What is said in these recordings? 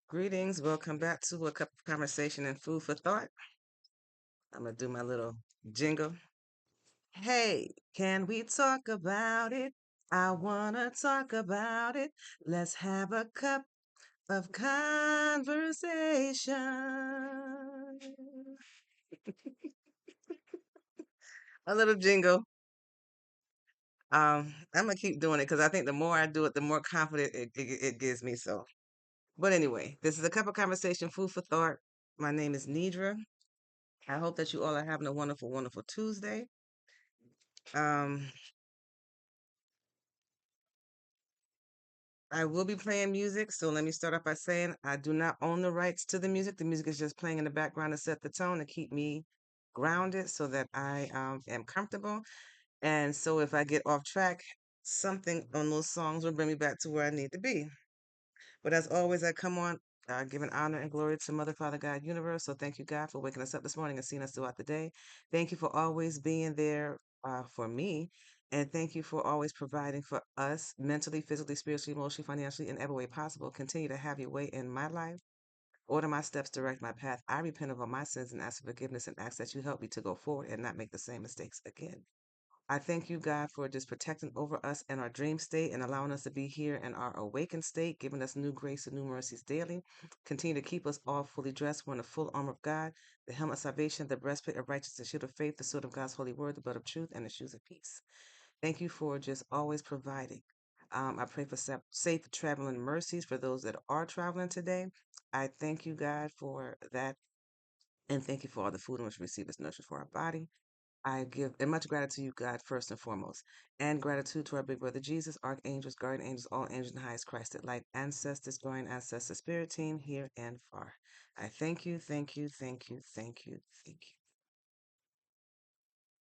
Greetings. Welcome back to A Cup of Conversation and Food for Thought. I'm going to do my little jingle. Hey, can we talk about it? I want to talk about it. Let's have a cup of conversation. A little jingle. I'm going to keep doing it because I think the more I do it, the more confident it gives me. But anyway, this is A Cup of Conversation, Food for Thought. My name is Nidra. I hope that you all are having a wonderful, wonderful Tuesday. Um, I will be playing music, so let me start off by saying I do not own the rights to the music. The music is just playing in the background to set the tone to keep me grounded so that I am comfortable. And so if I get off track, something on those songs will bring me back to where I need to be. But as always, I come on giving honor and glory to Mother, Father, God, Universe. So thank you, God, for waking us up this morning and seeing us throughout the day. Thank you for always being there for me. And thank you for always providing for us mentally, physically, spiritually, emotionally, financially, in every way possible. Continue to have your way in my life. Order my steps, direct my path. I repent of all my sins and ask for forgiveness and ask that you help me to go forward and not make the same mistakes again. I thank you, God, for just protecting over us in our dream state and allowing us to be here in our awakened state, giving us new grace and new mercies daily. Continue to keep us all fully dressed. We're in the full armor of God, the helmet of salvation, the breastplate of righteousness, the shield of faith, the sword of God's holy word, the belt of truth, and the shoes of peace. Thank you for just always providing. I pray for safe traveling mercies for those that are traveling today. I thank you, God, for that. And thank you for all the food in which we receive as nourishment for our body. I give and much gratitude to you, God, first and foremost, and gratitude to our big brother Jesus, archangels, guardian angels, all angels in the highest Christ at light, ancestors, growing ancestors, spirit team here and far. I thank you, thank you, thank you, thank you, thank you.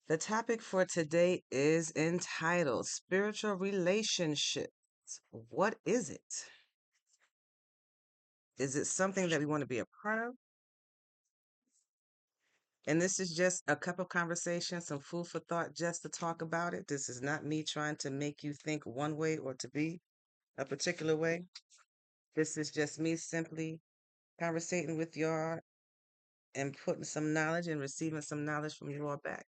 The topic for today is entitled Spiritual Relationships. What is it? Is it something that we want to be a part of? And this is just a cup of conversation, some food for thought just to talk about it. This is not me trying to make you think one way or to be a particular way. This is just me simply conversating with y'all and putting some knowledge and receiving some knowledge from you all back.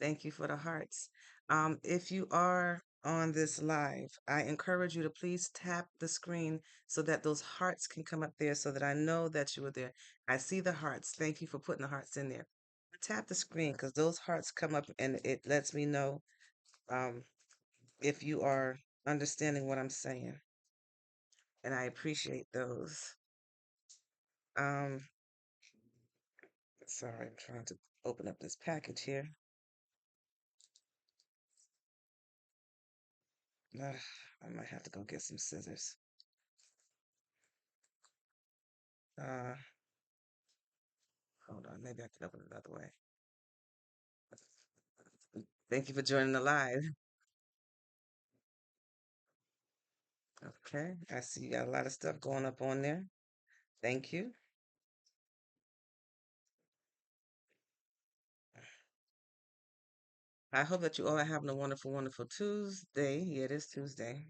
Thank you for the hearts. If you are on this live, I encourage you to please tap the screen so that those hearts can come up there so that I know that you were there. I see the hearts. Thank you for putting the hearts in there. Tap the screen because those hearts come up and it lets me know um, if you are understanding what I'm saying. And I appreciate those. Um, sorry, I'm trying to open up this package here. I might have to go get some scissors. Uh, hold on, maybe I can open it another way. Thank you for joining the live. Okay, I see you got a lot of stuff going up on there. Thank you. I hope that you all are having a wonderful, wonderful Tuesday. Yeah, it is Tuesday.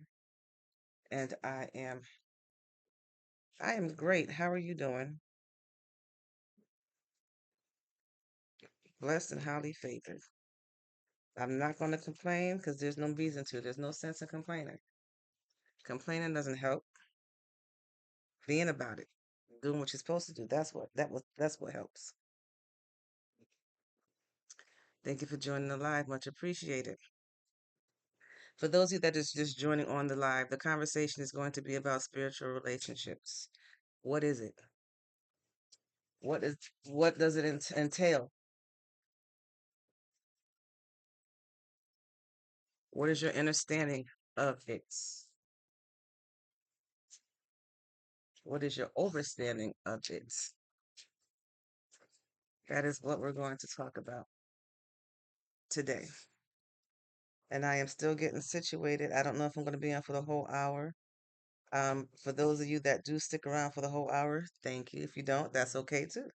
And I am great. How are you doing? Blessed and highly favored. I'm not going to complain because there's no reason to. There's no sense in complaining. Complaining doesn't help. Being about it, doing what you're supposed to do. That's what helps. Thank you for joining the live. Much appreciated. For those of you that is just joining on the live, the conversation is going to be about spiritual relationships. What is it? What does it entail? What is your understanding of it? What is your overstanding of it? That is what we're going to talk about today. And I am still getting situated. I don't know if I'm going to be on for the whole hour. For those of you that do stick around for the whole hour, thank you. If you don't, that's okay too.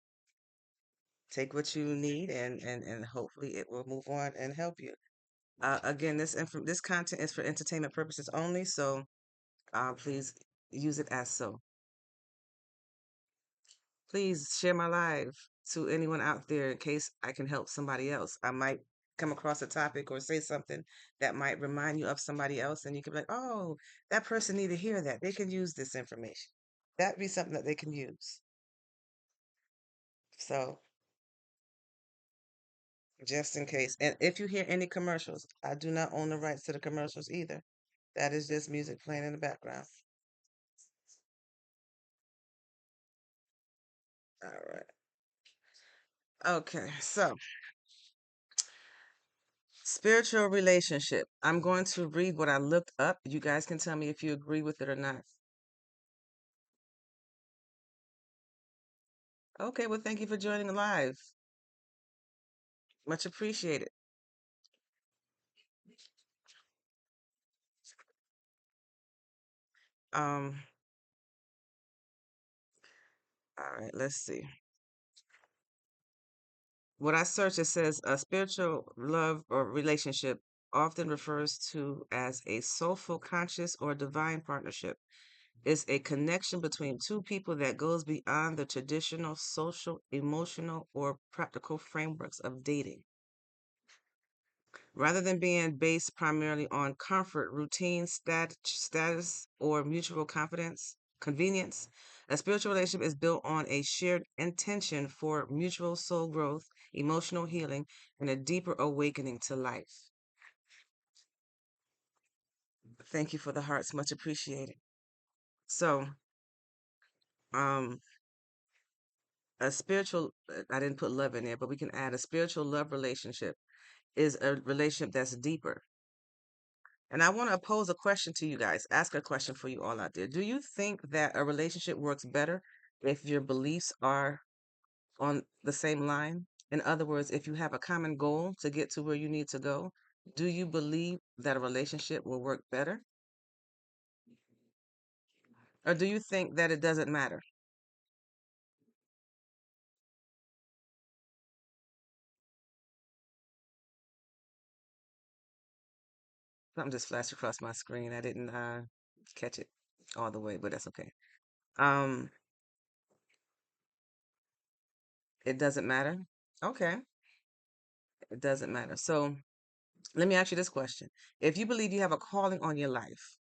Take what you need and hopefully it will move on and help you. Again, this content is for entertainment purposes only, so please use it as so. Please share my live to anyone out there in case I can help somebody else. I might come across a topic or say something that might remind you of somebody else, and you can be like, oh, that person need to hear that. They can use this information. That'd be something that they can use. So, just in case. And if you hear any commercials, I do not own the rights to the commercials either. That is just music playing in the background. All right. Okay, so spiritual relationship. I'm going to read what I looked up. You guys can tell me if you agree with it or not. Okay, well, thank you for joining live. Much appreciated. Um, all right, let's see. What I searched, it says a spiritual love or relationship often refers to as a soulful, conscious, or divine partnership. It's a connection between two people that goes beyond the traditional social, emotional, or practical frameworks of dating. Rather than being based primarily on comfort, routine, status, or mutual confidence, convenience, a spiritual relationship is built on a shared intention for mutual soul growth, emotional healing, and a deeper awakening to life. Thank you for the hearts, much appreciated. So, um, a spiritual, I didn't put love in there, but we can add a spiritual love relationship is a relationship that's deeper. And I want to pose a question to you guys, ask a question for you all out there. Do you think that a relationship works better if your beliefs are on the same line? In other words, if you have a common goal to get to where you need to go, do you believe that a relationship will work better? Or do you think that it doesn't matter? Something just flashed across my screen. I didn't catch it all the way, but that's okay. Um, it doesn't matter. Okay, it doesn't matter. So let me ask you this question. If you believe you have a calling on your life,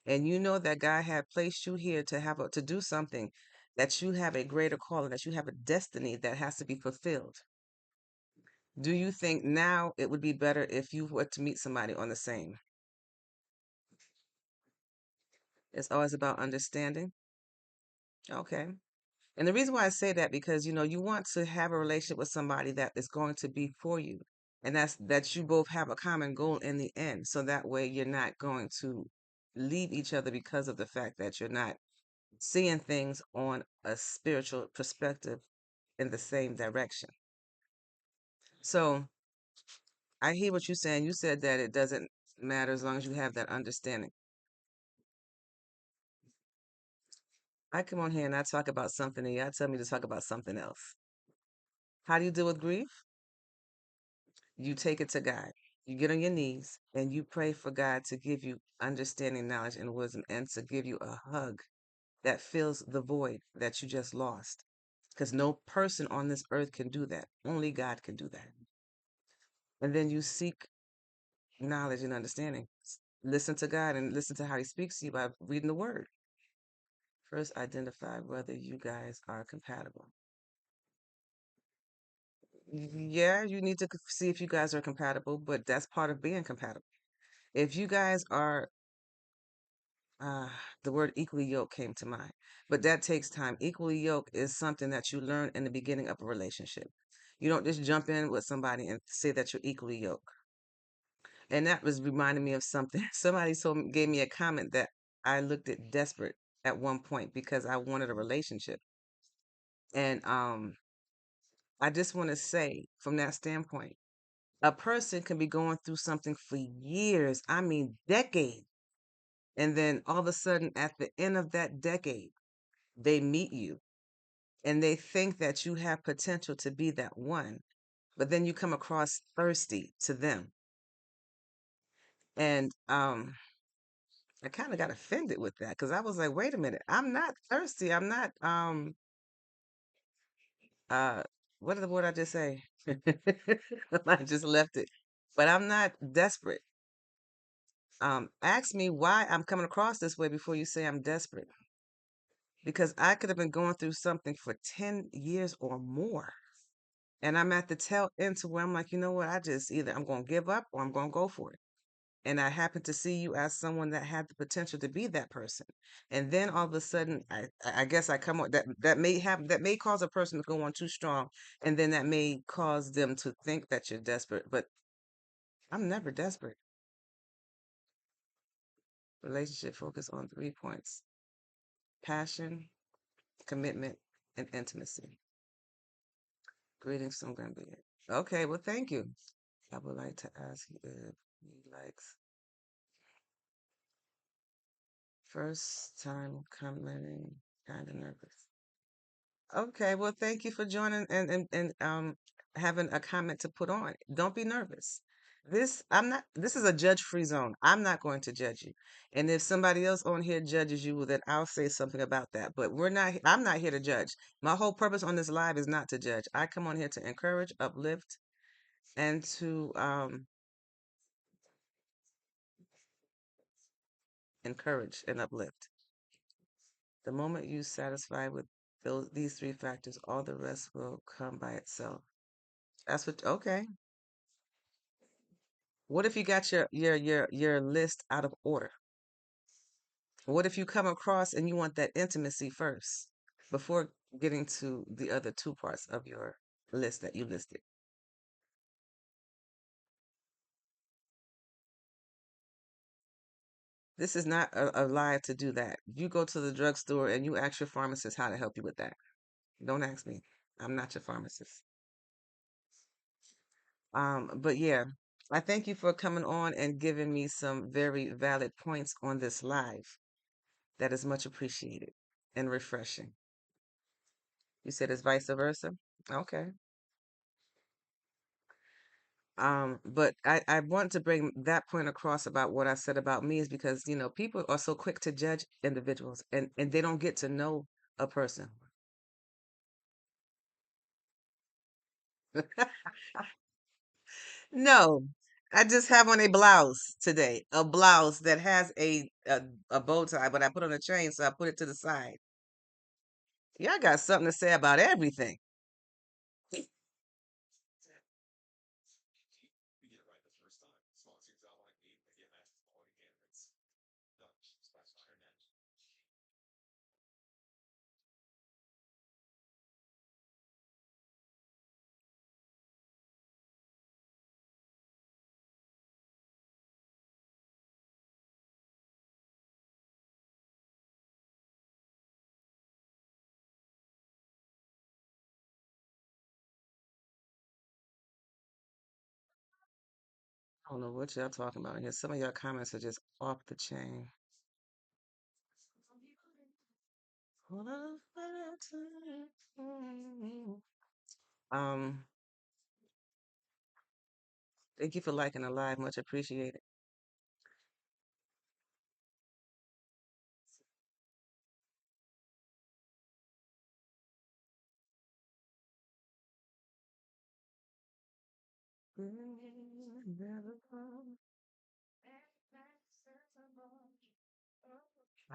and you know that God had placed you here to to do something, that you have a greater calling, that you have a destiny that has to be fulfilled, do you think now it would be better if you were to meet somebody on the same? It's always about understanding. Okay. And the reason why I say that, because you want to have a relationship with somebody that is going to be for you. And that's that you both have a common goal in the end. So that way you're not going to leave each other because of the fact that you're not seeing things on a spiritual perspective in the same direction. So I hear what you're saying. You said that it doesn't matter as long as you have that understanding. I come on here and I talk about something and y'all tell me to talk about something else. How do you deal with grief? You take it to God. You get on your knees and you pray for God to give you understanding, knowledge, and wisdom, and to give you a hug that fills the void that you just lost. Because no person on this earth can do that. Only God can do that. And then you seek knowledge and understanding. Listen to God and listen to how He speaks to you by reading the Word. First, identify whether you guys are compatible. Yeah, you need to see if you guys are compatible, but that's part of being compatible. If you guys are, uh, the word equally yoked came to mind, but that takes time. Equally yoked is something that you learn in the beginning of a relationship. You don't just jump in with somebody and say that you're equally yoked. And that was reminding me of something. Somebody gave me a comment that I looked at desperate at one point because I wanted a relationship. And I just want to say from that standpoint, a person can be going through something for years, I mean decades, and then all of a sudden at the end of that decade, they meet you and they think that you have potential to be that one, but then you come across thirsty to them. And I kind of got offended with that because I was like, wait a minute, I'm not thirsty. I'm not. Uh, what is the word I just say? I just left it. But I'm not desperate. Ask me why I'm coming across this way before you say I'm desperate. Because I could have been going through something for 10 years or more. And I'm at the tail end to where I'm like, you know what? I just either I'm going to give up or I'm going to go for it. And I happen to see you as someone that had the potential to be that person. And then all of a sudden, I guess I come on that may cause a person to go on too strong, and then that may cause them to think that you're desperate. But I'm never desperate. Relationship focus on 3 points: passion, commitment, and intimacy. Greetings from Gambia. Okay, well, thank you. I would like to ask you if he likes first time commenting, kind of nervous. Okay, well, thank you for joining and having a comment to put on. Don't be nervous. This is a judge-free zone. I'm not going to judge you. And if somebody else on here judges you, well, then I'll say something about that. But I'm not here to judge. My whole purpose on this live is not to judge. I come on here to encourage, uplift, and to encourage and uplift. The moment you satisfy with these three factors, all the rest will come by itself. Okay. What if you got your list out of order? What if you come across and you want that intimacy first before getting to the other two parts of your list that you listed? This is not a live to do that. You go to the drugstore and you ask your pharmacist how to help you with that. Don't ask me. I'm not your pharmacist. But yeah, I thank you for coming on and giving me some very valid points on this live. That is much appreciated and refreshing. You said it's vice versa? Okay. But I want to bring that point across about what I said about me is because, people are so quick to judge individuals and they don't get to know a person. No, I just have on a blouse today, a blouse that has a bow tie, but I put on a chain, so I put it to the side. Y'all got something to say about everything. I don't know what y'all talking about here. Some of y'all comments are just off the chain. Um, Thank you for liking the live. Much appreciated.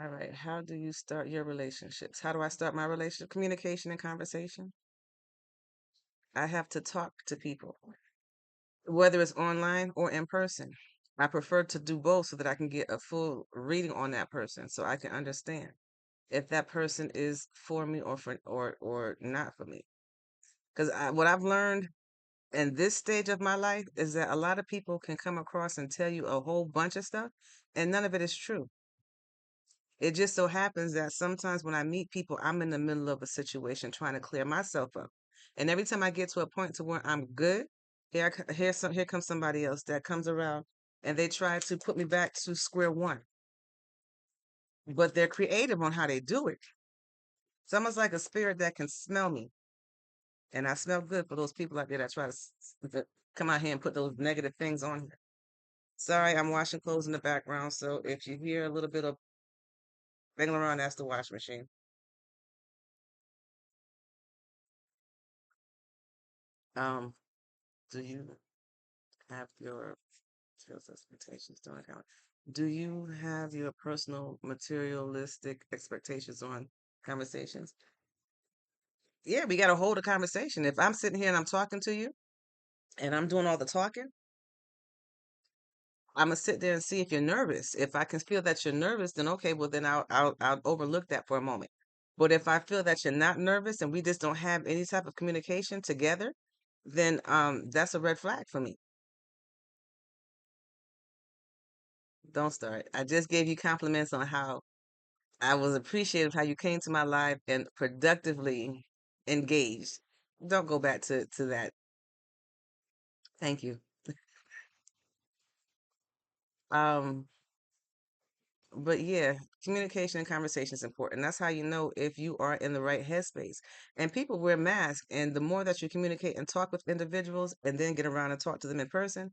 All right. How do you start your relationships? How do I start my relationship? Communication and conversation. I have to talk to people, whether it's online or in person. I prefer to do both so that I can get a full reading on that person so I can understand if that person is for me or not for me. Because what I've learned in this stage of my life is that a lot of people can come across and tell you a whole bunch of stuff, and none of it is true. It just so happens that sometimes when I meet people, I'm in the middle of a situation trying to clear myself up. And every time I get to a point to where I'm good, here comes somebody else that comes around and they try to put me back to square one. But they're creative on how they do it. It's almost like a spirit that can smell me. And I smell good for those people out there that try to come out here and put those negative things on here. Sorry, I'm washing clothes in the background. So if you hear a little bit of banging around, that's the washing machine. Um, do you have your skills expectations don't count? Do you have your personal materialistic expectations on conversations? Yeah, we got to hold a conversation. If I'm sitting here and I'm talking to you and I'm doing all the talking, I'm gonna sit there and see if you're nervous. If I can feel that you're nervous, then okay, well then I'll overlook that for a moment. But if I feel that you're not nervous and we just don't have any type of communication together, then that's a red flag for me. Don't start. I just gave you compliments on how I was appreciative how you came to my life and productively engaged. Don't go back to that. Thank you. Um, but yeah, communication and conversation is important. That's how you know if you are in the right headspace. And people wear masks, and the more that you communicate and talk with individuals and then get around and talk to them in person,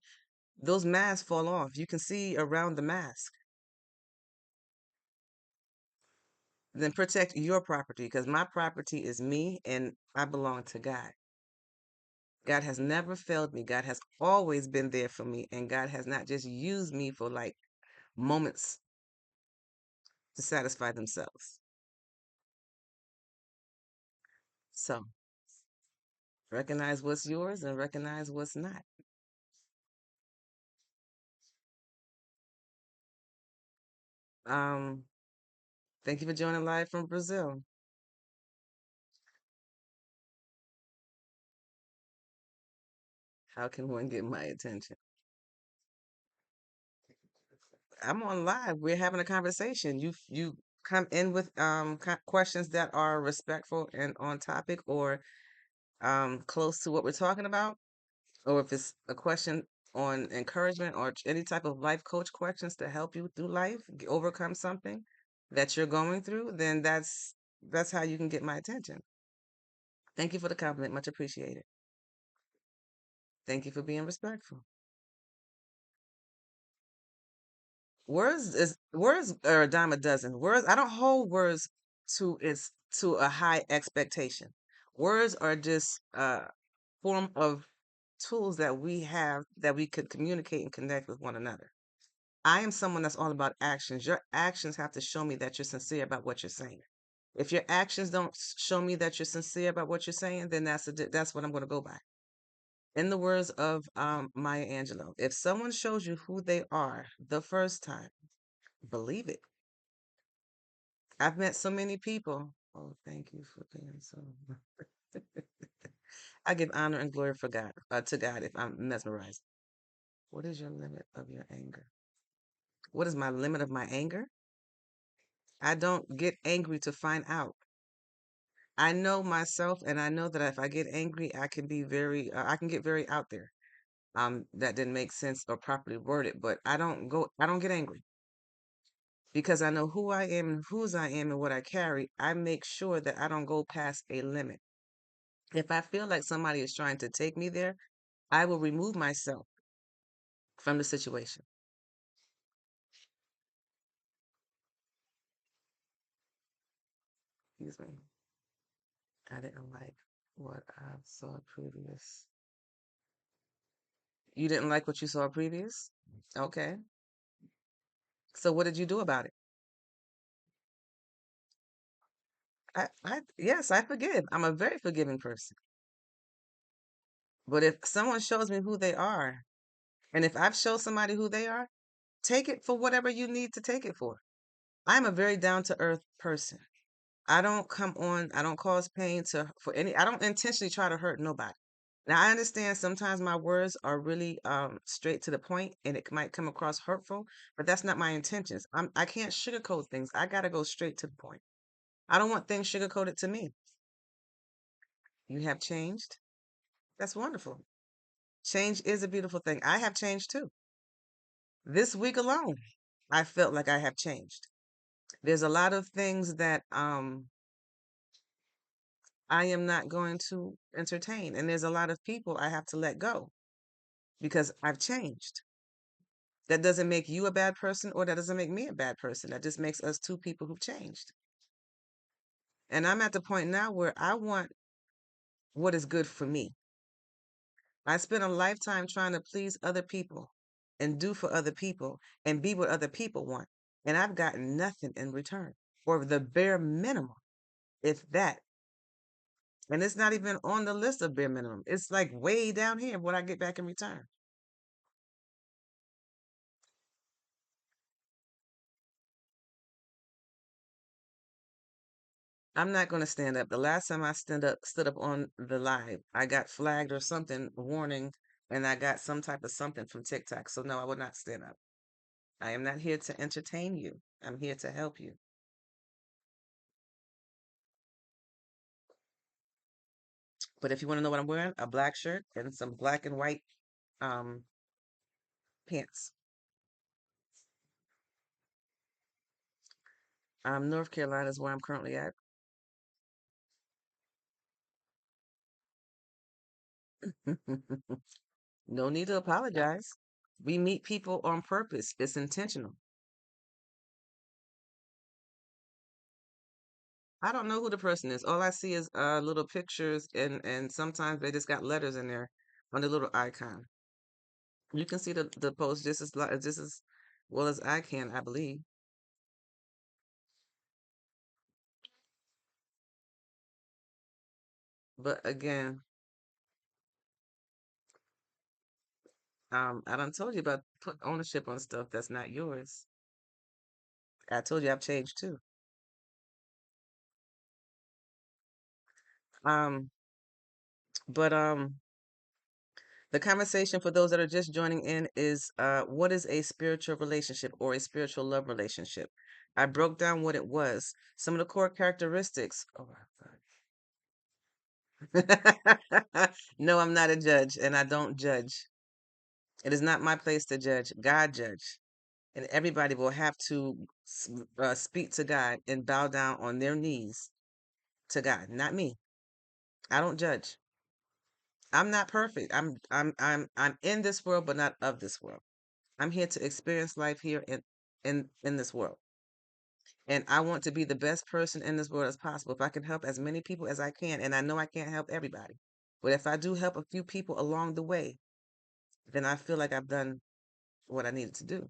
those masks fall off. You can see around the mask. Then protect your property because my property is me and I belong to God. God has never failed me. God has always been there for me. And God has not just used me for like moments to satisfy themselves. So recognize what's yours and recognize what's not. Um, Thank you for joining live from Brazil. How can one get my attention? I'm on live. We're having a conversation. You come in with questions that are respectful and on topic or close to what we're talking about, or if it's a question on encouragement or any type of life coach questions to help you through life, overcome something that you're going through, then that's how you can get my attention. Thank you for the compliment. Much appreciated. Thank you for being respectful. Words are a dime a dozen. Words, I don't hold words to a high expectation. Words are just a form of tools that we have that we could communicate and connect with one another. I am someone that's all about actions. Your actions have to show me that you're sincere about what you're saying. If your actions don't show me that you're sincere about what you're saying, then that's what I'm going to go by. In the words of Maya Angelou, if someone shows you who they are the first time, believe it. I've met so many people. Oh, thank you for being so. I give honor and glory for God to God if I'm mesmerized. What is your limit of your anger? What is my limit of my anger? I don't get angry to find out. I know myself, and I know that if I get angry, I can get very out there. That didn't make sense or properly worded, but I don't get angry because I know who I am and whose I am and what I carry. I make sure that I don't go past a limit. If I feel like somebody is trying to take me there, I will remove myself from the situation. Excuse me. I didn't like what I saw previous. You didn't like what you saw previous? Okay. So what did you do about it? Yes, I forgive. I'm a very forgiving person. But if someone shows me who they are, and if I've showed somebody who they are, take it for whatever you need to take it for. I'm a very down to earth person. I don't cause pain I don't intentionally try to hurt nobody. Now I understand sometimes my words are really straight to the point and it might come across hurtful, but that's not my intentions. I can't sugarcoat things. I gotta go straight to the point. I don't want things sugarcoated to me. You have changed. That's wonderful. Change is a beautiful thing. I have changed too. This week alone, I felt like I have changed. There's a lot of things that I am not going to entertain, and there's a lot of people I have to let go because I've changed. That doesn't make you a bad person, or that doesn't make me a bad person. That just makes us two people who've changed. And I'm at the point now where I want what is good for me. I spent a lifetime trying to please other people and do for other people and be what other people want. And I've gotten nothing in return, or the bare minimum, if that. And it's not even on the list of bare minimum. It's like way down here what I get back in return. I'm not going to stand up. The last time I stood up on the live, I got flagged or something, warning, and I got some type of something from TikTok. So no, I would not stand up. I am not here to entertain you. I'm here to help you. But if you want to know what I'm wearing, a black shirt and some black and white um pants. North Carolina is where I'm currently at. No need to apologize. We meet people on purpose. It's intentional. I don't know who the person is. All I see is little pictures, and sometimes they just got letters in there on the little icon. You can see the post just as well as I can, I believe. But again, I done told you about put ownership on stuff that's not yours. I told you I've changed too. Um, but the conversation for those that are just joining in is what is a spiritual relationship or a spiritual love relationship? I broke down what it was, some of the core characteristics. Oh, no, I'm not a judge, and I don't judge. It is not my place to judge. God judge, and everybody will have to speak to God and bow down on their knees to God, not me. I don't judge. I'm not perfect. I'm in this world, but not of this world. I'm here to experience life here in this world. And I want to be the best person in this world as possible. If I can help as many people as I can, and I know I can't help everybody, but if I do help a few people along the way, then I feel like I've done what I needed to do.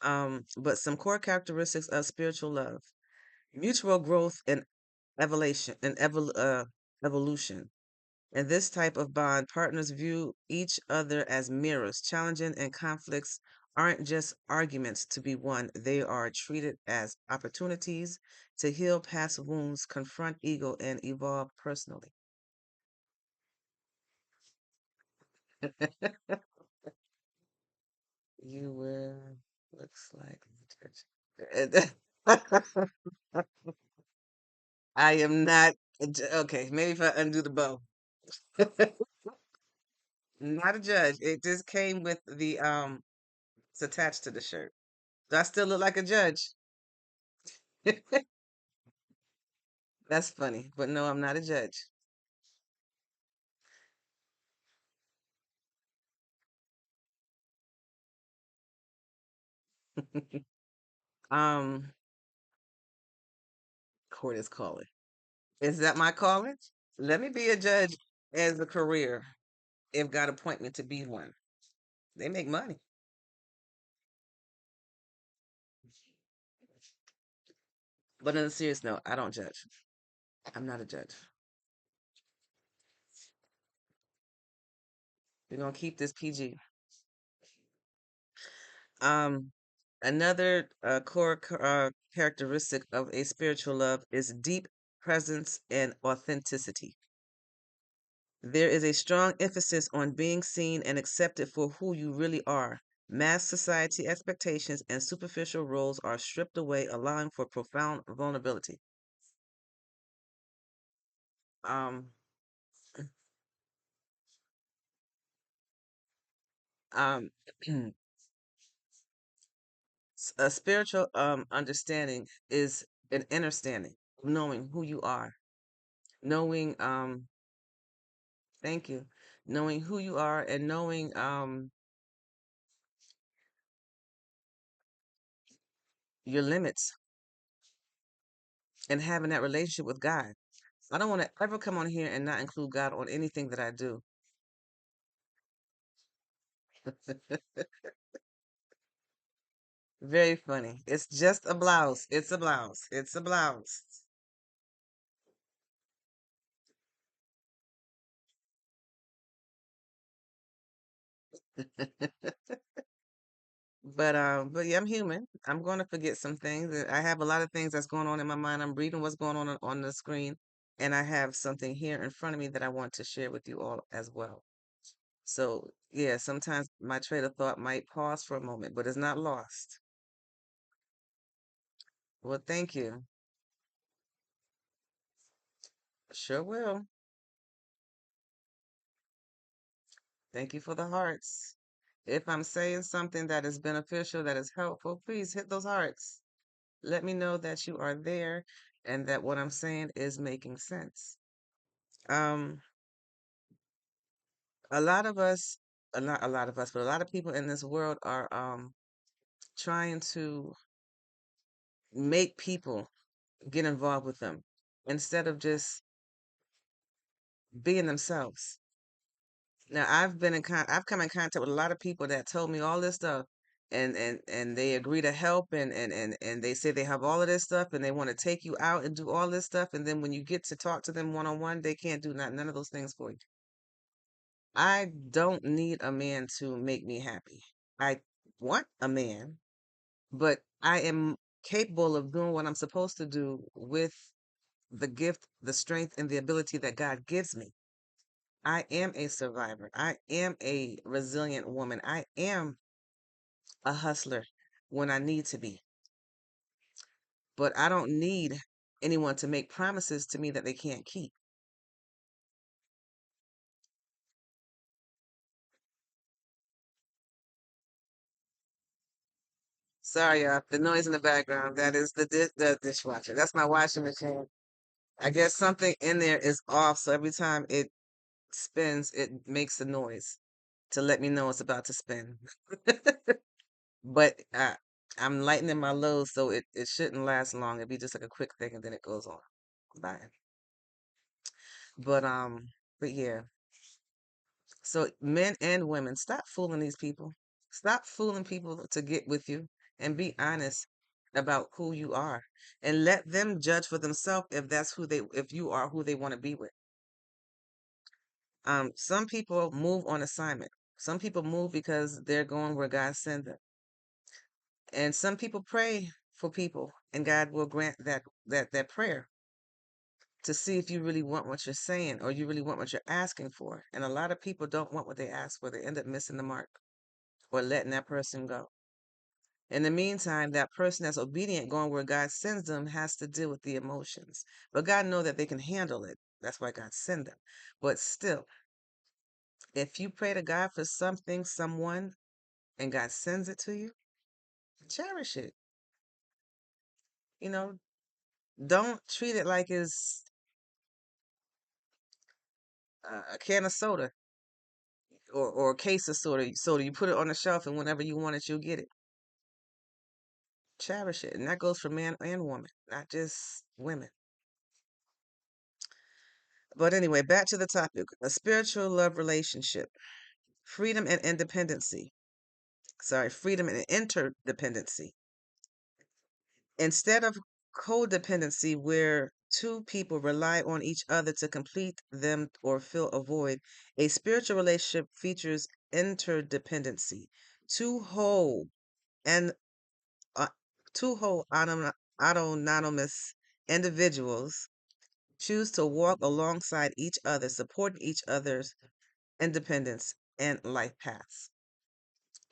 But some core characteristics of spiritual love: mutual growth and evolution. In this type of bond, partners view each other as mirrors. Challenging and conflicts aren't just arguments to be won, they are treated as opportunities to heal past wounds, confront ego, and evolve personally. You will, looks like church. I am not okay. Maybe if I undo the bow, not a judge. It just came with the it's attached to the shirt. Do I still look like a judge? That's funny, but no, I'm not a judge. um, court is calling. Is that my calling? Let me be a judge as a career if God appoint me to be one. They make money. But on a serious note, I don't judge. I'm not a judge. We're gonna keep this PG. Um, another characteristic of a spiritual love is deep presence and authenticity. There is a strong emphasis on being seen and accepted for who you really are. Mass society expectations and superficial roles are stripped away, allowing for profound vulnerability. Um, um, a spiritual understanding is an understanding, knowing who you are, knowing thank you, knowing who you are, and knowing your limits, and having that relationship with God. I don't want to ever come on here and not include God on anything that I do. Very funny. It's just a blouse. It's a blouse. It's a blouse. But yeah, I'm human. I'm going to forget some things. I have a lot of things that's going on in my mind. I'm reading what's going on the screen, and I have something here in front of me that I want to share with you all as well. So yeah, sometimes my train of thought might pause for a moment, but it's not lost. Well, thank you. Sure will. Thank you for the hearts. If I'm saying something that is beneficial, that is helpful, please hit those hearts. Let me know that you are there and that what I'm saying is making sense. Um, a lot of us, not a lot of us, but a lot of people in this world are trying to make people get involved with them instead of just being themselves. Now, I've come in contact with a lot of people that told me all this stuff, and they agree to help, and they say they have all of this stuff, and they want to take you out and do all this stuff, and then when you get to talk to them one on one, they can't do none of those things for you. I don't need a man to make me happy. I want a man, but I am capable of doing what I'm supposed to do with the gift, the strength, and the ability that God gives me. I am a survivor. I am a resilient woman. I am a hustler when I need to be. But I don't need anyone to make promises to me that they can't keep. Sorry, the noise in the background. That is the dishwasher. That's my washing machine. I guess something in there is off, so every time it spins, it makes a noise to let me know it's about to spin. But I'm lightening my load, so it shouldn't last long. It'd be just like a quick thing, and then it goes on. Bye. But um, but yeah. So men and women, stop fooling these people. Stop fooling people to get with you and be honest about who you are and let them judge for themselves if that's if you are who they want to be with. Some people move on assignment. Some people move because they're going where God sent them. And some people pray for people and God will grant that prayer to see if you really want what you're saying or you really want what you're asking for. And a lot of people don't want what they ask for. They end up missing the mark or letting that person go. In the meantime, that person that's obedient going where God sends them has to deal with the emotions. But God know that they can handle it. That's why God send them. But still, if you pray to God for something, someone, and God sends it to you, cherish it. You know, don't treat it like it's a can of soda or a case of soda. Soda, you put it on the shelf, and whenever you want it, you'll get it. Cherish it, and that goes for man and woman, not just women. But anyway, back to the topic: a spiritual love relationship, freedom and independency. Sorry, freedom and interdependency. Instead of codependency, where two people rely on each other to complete them or fill a void, a spiritual relationship features interdependency. Two whole and uh, two whole autonomous individuals choose to walk alongside each other, supporting each other's independence and life paths.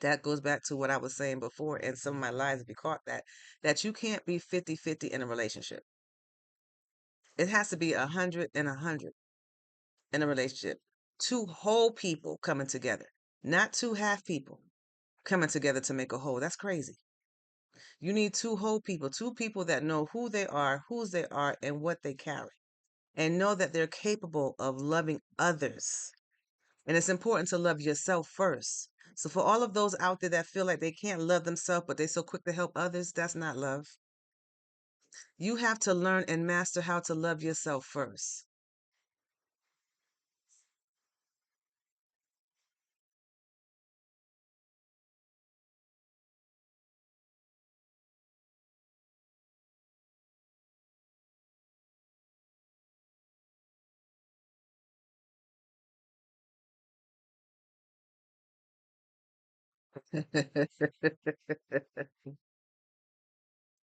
That goes back to what I was saying before, and some of my lies, if you caught that you can't be 50-50 in a relationship. It has to be 100 and 100 in a relationship. Two whole people coming together, not two half people coming together to make a whole. That's crazy. You need two whole people, two people that know who they are, whose they are, and what they carry, and know that they're capable of loving others. And it's important to love yourself first. So for all of those out there that feel like they can't love themselves, but they're so quick to help others, that's not love. You have to learn and master how to love yourself first.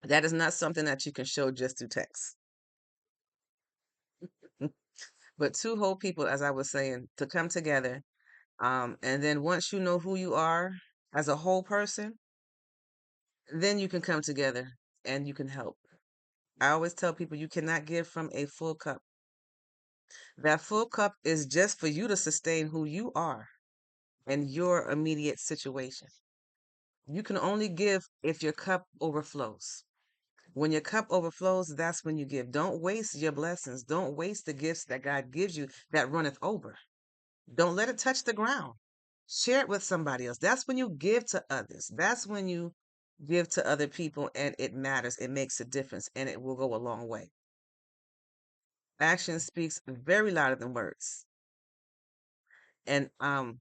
That is not something that you can show just through text. But two whole people, as I was saying, to come together. And then once you know who you are as a whole person, then you can come together and you can help. I always tell people you cannot give from a full cup. That full cup is just for you to sustain who you are and your immediate situation. You can only give if your cup overflows. When your cup overflows, that's when you give. Don't waste your blessings. Don't waste the gifts that God gives you that runneth over. Don't let it touch the ground. Share it with somebody else. That's when you give to others. That's when you give to other people and it matters. It makes a difference and it will go a long way. Action speaks very louder than words. And I'm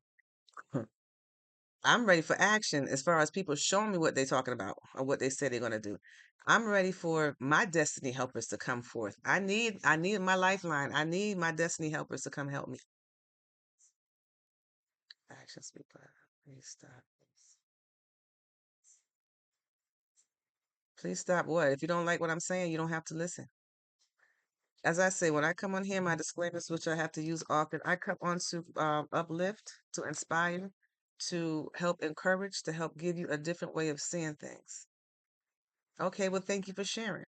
ready for action as far as people showing me what they're talking about or what they say they're going to do. I'm ready for my destiny helpers to come forth. I need my lifeline. I need my destiny helpers to come help me. Action speak louder. Please stop. Please stop what? If you don't like what I'm saying, you don't have to listen. As I say, when I come on here, my disclaimers, which I have to use often, I come on to uplift, to inspire, to help encourage, to help give you a different way of seeing things. Okay, well, thank you for sharing.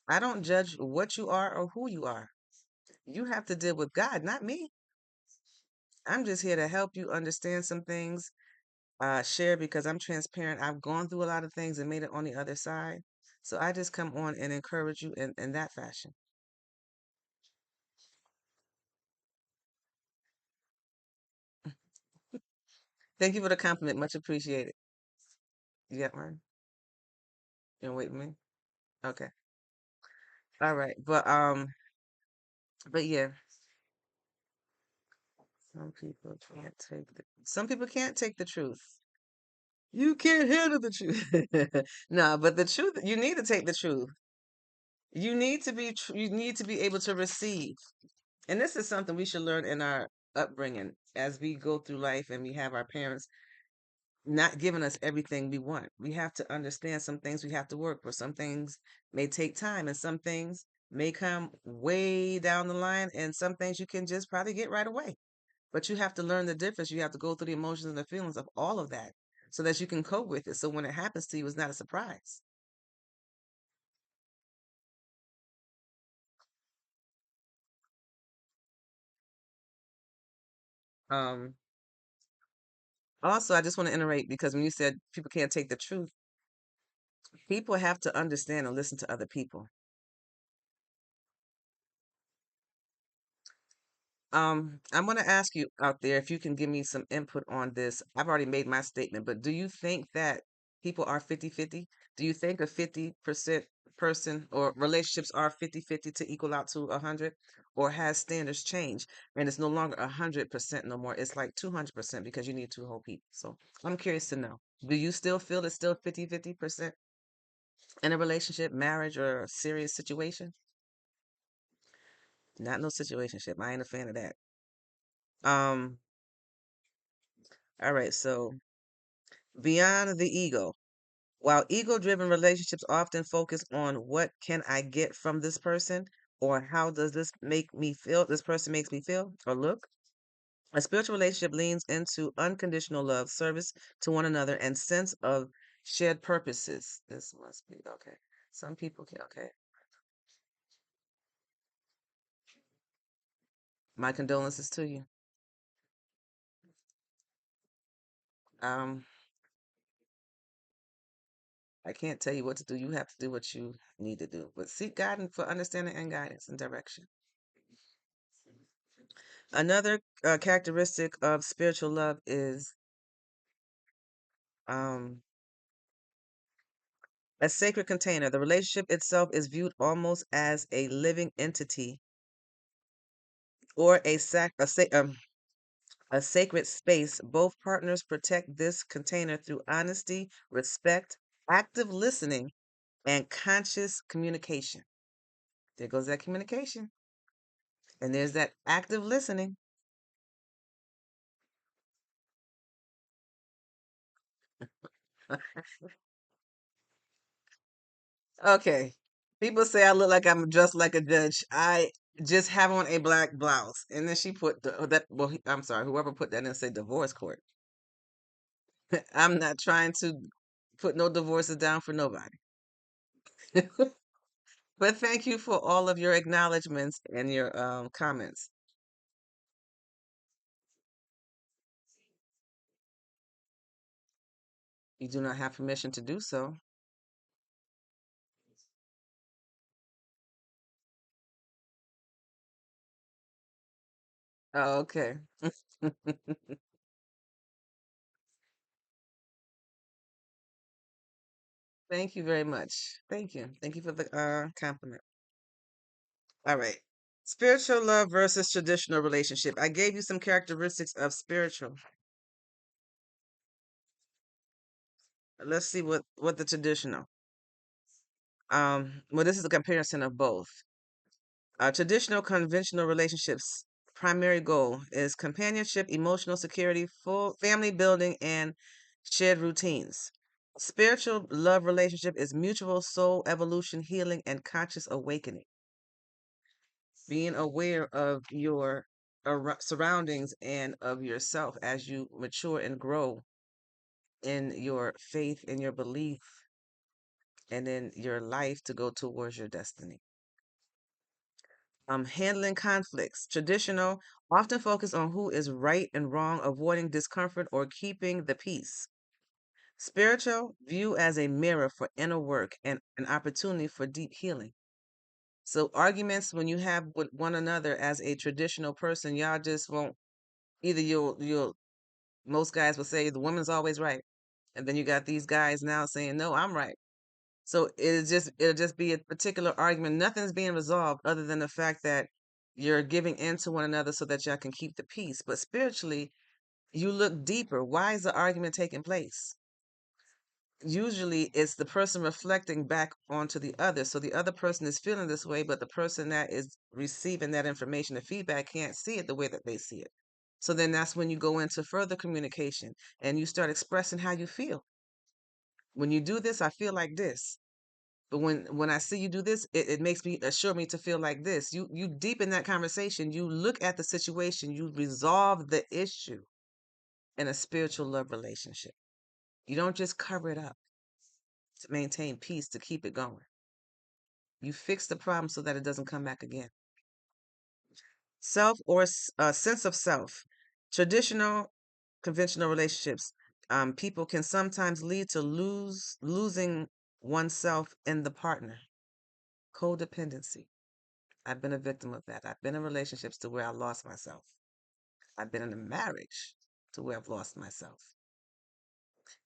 I don't judge what you are or who you are. You have to deal with God, not me. I'm just here to help you understand some things, share because I'm transparent. I've gone through a lot of things and made it on the other side. So I just come on and encourage you in that fashion. Thank you for the compliment. Much appreciated. You got mine? You gonna wait with me? Okay. All right. But yeah, some people can't take the truth. You can't handle the truth. No, but the truth, you need to take the truth. You need to be able to receive. And this is something we should learn in our upbringing as we go through life and we have our parents not giving us everything we want. We have to understand some things we have to work for. Some things may take time and some things may come way down the line and some things you can just probably get right away. But you have to learn the difference. You have to go through the emotions and the feelings of all of that so that you can cope with it. So when it happens to you, it's not a surprise. Um, Also, I just want to iterate because when you said people can't take the truth, people have to understand and listen to other people. I'm going to ask you out there if you can give me some input on this. I've already made my statement, but do you think that people are 50-50? Do you think a 50% person or relationships are 50-50 to equal out to 100? Or has standards changed and it's no longer 100% no more? It's like 200% because you need two whole people. So I'm curious to know. Do you still feel it's still 50-50% in a relationship, marriage, or a serious situation? Not no situationship. I ain't a fan of that. Um, all right, so beyond the ego. While ego-driven relationships often focus on what can I get from this person or how does this make me feel, this person makes me feel or look, a spiritual relationship leans into unconditional love, service to one another, and sense of shared purposes. This must be okay. Some people can, okay. My condolences to you. Um, I can't tell you what to do. You have to do what you need to do. But seek God for understanding and guidance and direction. Another characteristic of spiritual love is um, a sacred container. The relationship itself is viewed almost as a living entity or a sacred space. Both partners protect this container through honesty, respect, active listening, and conscious communication. There goes that communication. And there's that active listening. Okay. People say I look like I'm dressed like a judge. I just have on a black blouse. And then she put that, well, I'm sorry, whoever put that in said divorce court. I'm not trying to put no divorces down for nobody. But thank you for all of your acknowledgments and your comments. You do not have permission to do so. Oh, okay. Thank you very much. Thank you. Thank you for the compliment. All right. Spiritual love versus traditional relationship. I gave you some characteristics of spiritual. Let's see what the traditional. Well, this is a comparison of both. Traditional conventional relationships primary goal is companionship, emotional security, full family building, and shared routines. Spiritual love relationship is mutual soul evolution, healing, and conscious awakening. Being aware of your surroundings and of yourself as you mature and grow in your faith, in your belief, and in your life to go towards your destiny. Handling conflicts. Traditional often focus on who is right and wrong, avoiding discomfort or keeping the peace. Spiritual view as a mirror for inner work and an opportunity for deep healing. So arguments when you have with one another as a traditional person, y'all just won't either you'll most guys will say the woman's always right. And then you got these guys now saying, no, I'm right. So it'll just be a particular argument. Nothing's being resolved other than the fact that you're giving in to one another so that y'all can keep the peace. But spiritually, you look deeper. Why is the argument taking place? Usually it's the person reflecting back onto the other. So the other person is feeling this way, but the person that is receiving that information, the feedback, can't see it the way that they see it. So then that's when you go into further communication and you start expressing how you feel. When you do this, I feel like this. But when I see you do this, it makes me assure me to feel like this. You deepen that conversation. You look at the situation. You resolve the issue in a spiritual love relationship. You don't just cover it up to maintain peace to keep it going. You fix the problem so that it doesn't come back again. Self or sense of self. Traditional, conventional relationships. People can sometimes lead to losing oneself in the partner. Codependency. I've been a victim of that. I've been in relationships to where I lost myself. I've been in a marriage to where I've lost myself.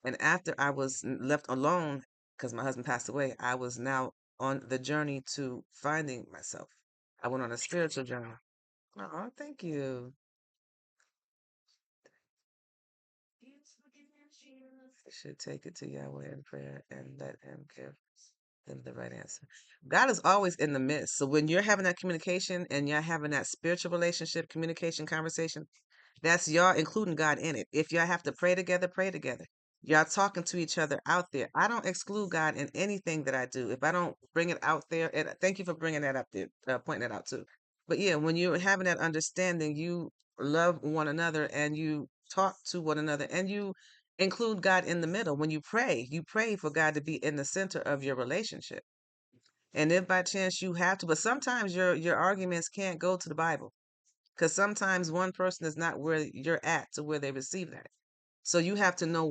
And after I was left alone because my husband passed away, I was now on the journey to finding myself. I went on a spiritual journey. Oh, thank you. I should take it to Yahweh in prayer and let Him give them the right answer. God is always in the midst. So when you're having that communication and you're having that spiritual relationship, communication, conversation, that's y'all including God in it. If y'all have to pray together, pray together. Y'all talking to each other out there. I don't exclude God in anything that I do. If I don't bring it out there, and thank you for bringing that up there, pointing that out too. But yeah, when you're having that understanding, you love one another and you talk to one another and you include God in the middle. When you pray for God to be in the center of your relationship. And if by chance you have to, but sometimes your arguments can't go to the Bible because sometimes one person is not where you're at to where they receive that. So you have to know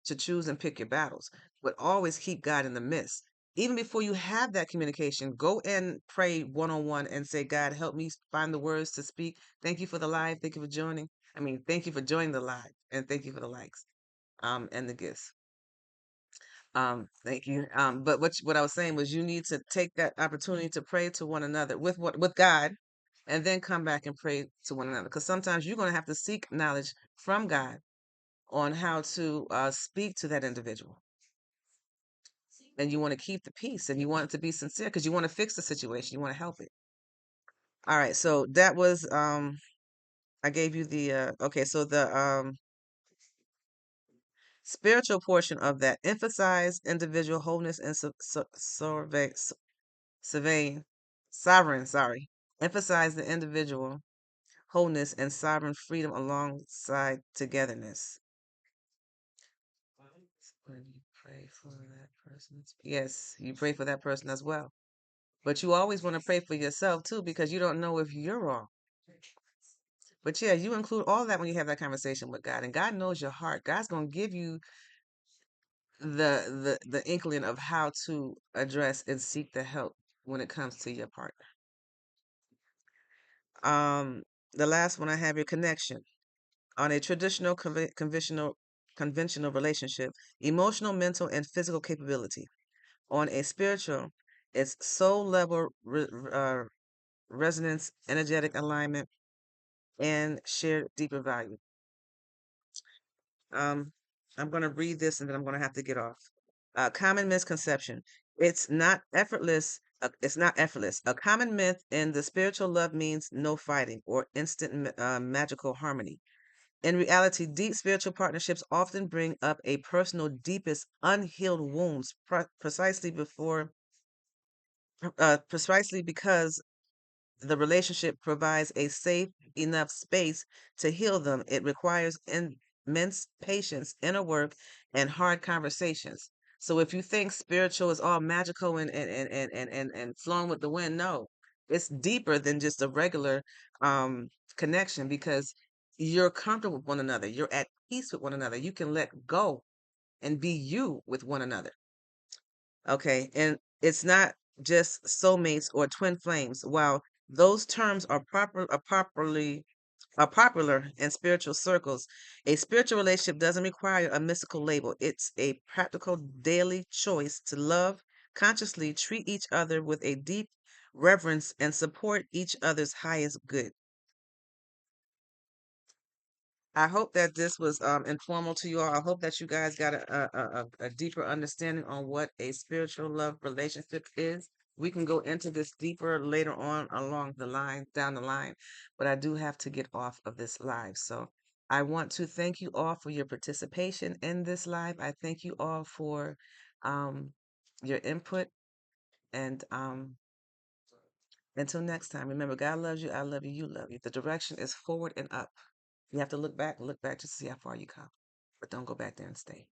to choose and pick your battles, but always keep God in the midst. Even before you have that communication, go and pray one on one and say, God, help me find the words to speak. Thank you for the live. Thank you for joining. I mean, thank you for joining the live and thank you for the likes and the gifts. Thank you. But what I was saying was you need to take that opportunity to pray to one another with God and then come back and pray to one another. Because sometimes you're going to have to seek knowledge from God on how to speak to that individual. And you want to keep the peace and you want it to be sincere because you want to fix the situation. You want to help it. All right. So that was I gave you the okay, so the spiritual portion of that. Emphasize individual wholeness and survey, sovereign, sorry. Emphasize the individual wholeness and sovereign freedom alongside togetherness. When you pray for that person, yes, you pray for that person as well. But you always want to pray for yourself too, because you don't know if you're wrong. But yeah, you include all that when you have that conversation with God, and God knows your heart. God's gonna give you the inkling of how to address and seek the help when it comes to your partner. Um, the last one I have, your connection. On a traditional conventional relationship, emotional, mental, and physical capability. On a spiritual, it's soul level resonance, energetic alignment, and shared deeper value. Um, I'm going to read this and then I'm going to have to get off. Common misconception. It's not effortless. It's not effortless. A common myth in the spiritual love means no fighting or instant magical harmony. In reality, deep spiritual partnerships often bring up a personal deepest unhealed wounds precisely because the relationship provides a safe enough space to heal them. It requires immense patience, inner work, and hard conversations. So if you think spiritual is all magical and flowing with the wind, no, it's deeper than just a regular connection because you're comfortable with one another. You're at peace with one another. You can let go and be you with one another. Okay, and it's not just soulmates or twin flames. While those terms are popular in spiritual circles, a spiritual relationship doesn't require a mystical label. It's a practical daily choice to love consciously, treat each other with a deep reverence, and support each other's highest good. I hope that this was informal to you all. I hope that you guys got a deeper understanding on what a spiritual love relationship is. We can go into this deeper later on along the line, down the line, but I do have to get off of this live. So I want to thank you all for your participation in this live. I thank you all for um, your input. And until next time, remember, God loves you. I love you. You love you. The direction is forward and up. You have to look back to see how far you come. But don't go back there and stay.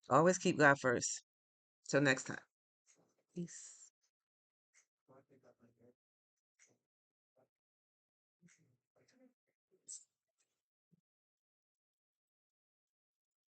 Always keep God first. Till next time. Peace.